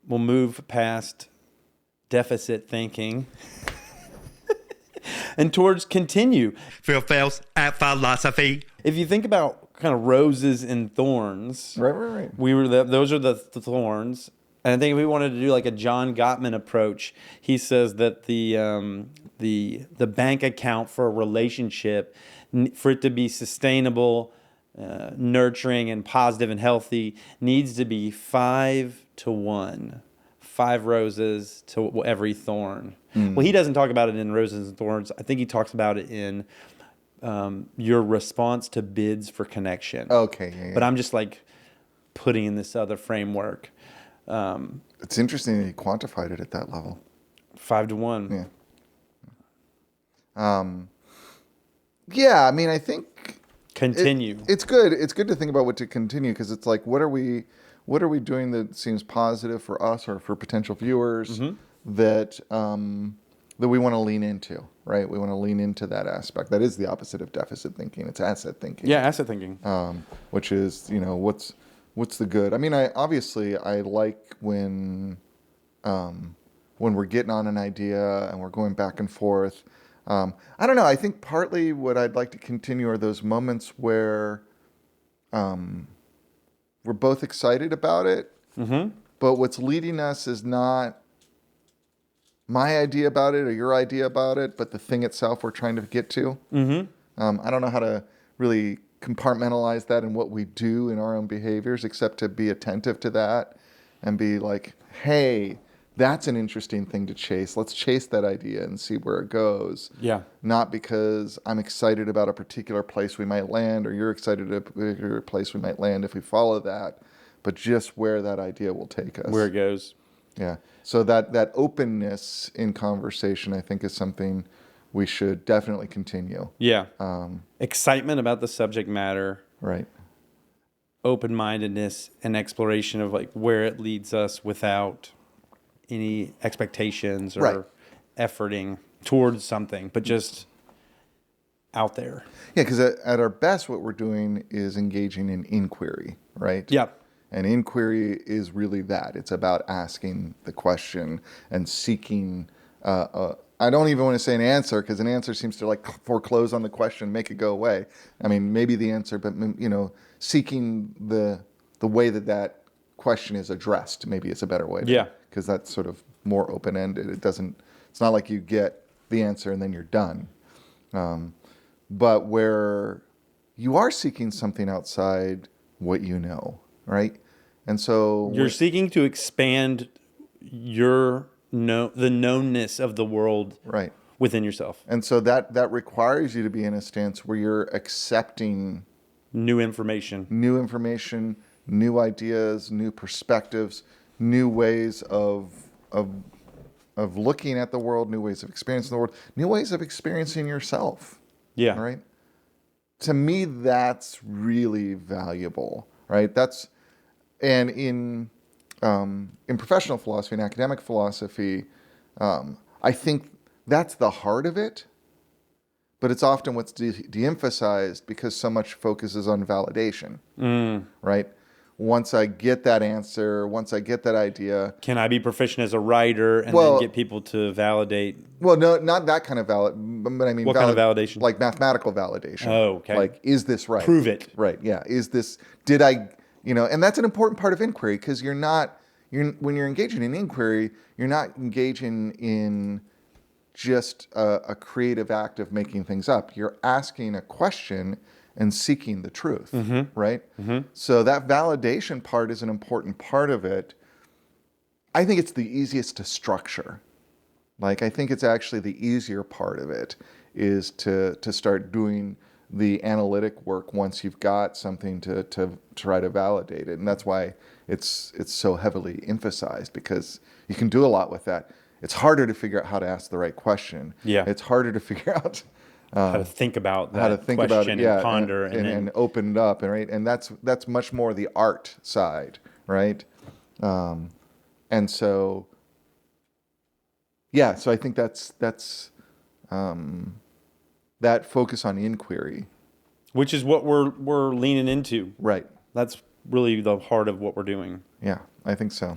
we'll move past deficit thinking and towards continue. Phails at philosophy. If you think about kind of roses and thorns, Right. those are the thorns. And I think if we wanted to do like a John Gottman approach, he says that the bank account for a relationship, for it to be sustainable, nurturing and positive and healthy, needs to be 5-1. 5 roses to every thorn. Well, he doesn't talk about it in roses and thorns. I think he talks about it in your response to bids for connection. Okay. Yeah. But I'm just like putting in this other framework. It's interesting that he quantified it at that level. 5-1. Yeah. Yeah, I mean, I think Continue. It's good. It's good to think about what to continue, because it's like, what are we doing that seems positive for us or for potential viewers that we want to lean into, right? We want to lean into that aspect. That is the opposite of deficit thinking. It's asset thinking. Yeah, asset thinking. Which is, what's the good? I mean, I like when we're getting on an idea and we're going back and forth. I don't know. I think partly what I'd like to continue are those moments where we're both excited about it, but what's leading us is not my idea about it or your idea about it, but the thing itself we're trying to get to. I don't know how to really compartmentalize that in what we do in our own behaviors, except to be attentive to that and be like, hey, that's an interesting thing to chase. Let's chase that idea and see where it goes. Yeah. Not because I'm excited about a particular place we might land, or you're excited about a particular place we might land if we follow that, but just where that idea will take us. Where it goes. Yeah. So that openness in conversation, I think, is something we should definitely continue. Yeah. Excitement about the subject matter. Right. Open-mindedness and exploration of like where it leads us without any expectations or efforting towards something, but just out there. Yeah, because at our best, what we're doing is engaging in inquiry, right? Yep. And inquiry is really that. It's about asking the question and seeking. I don't even want to say an answer, because an answer seems to like foreclose on the question, make it go away. I mean, maybe the answer, but seeking the way that question is addressed, maybe it's a better way. Because that's sort of more open-ended. It's not like you get the answer and then you're done. But where you are seeking something outside what you know, right? And so you're seeking to expand the knownness of the world within yourself. And so that requires you to be in a stance where you're accepting new information, new ideas, new perspectives, new ways of looking at the world, new ways of experiencing the world, new ways of experiencing yourself. Yeah. Right? To me, that's really valuable, right? And in professional philosophy and academic philosophy, I think that's the heart of it, but it's often what's de-emphasized because so much focuses on validation, right? Once I get that answer, once I get that idea. Can I be proficient as a writer and then get people to validate? Well, no, not that kind of but I mean, what kind of validation? Like mathematical validation. Oh, okay. Like, is this right? Prove it. Right, yeah. Did I, and that's an important part of inquiry, because when you're engaging in inquiry, you're not engaging in just a creative act of making things up. You're asking a question and seeking the truth, right? So that validation part is an important part of it. I think it's the easiest to structure. Like, I think it's actually the easier part of it is to start doing the analytic work once you've got something to try to validate it. And that's why it's so heavily emphasized, because you can do a lot with that. It's harder to figure out how to ask the right question. Yeah. It's harder to figure out how to think about that question and ponder and open it up, and that's much more the art side, right? And so I think that's that focus on inquiry, which is what we're leaning into. Right. That's really the heart of what we're doing. Yeah, I think so.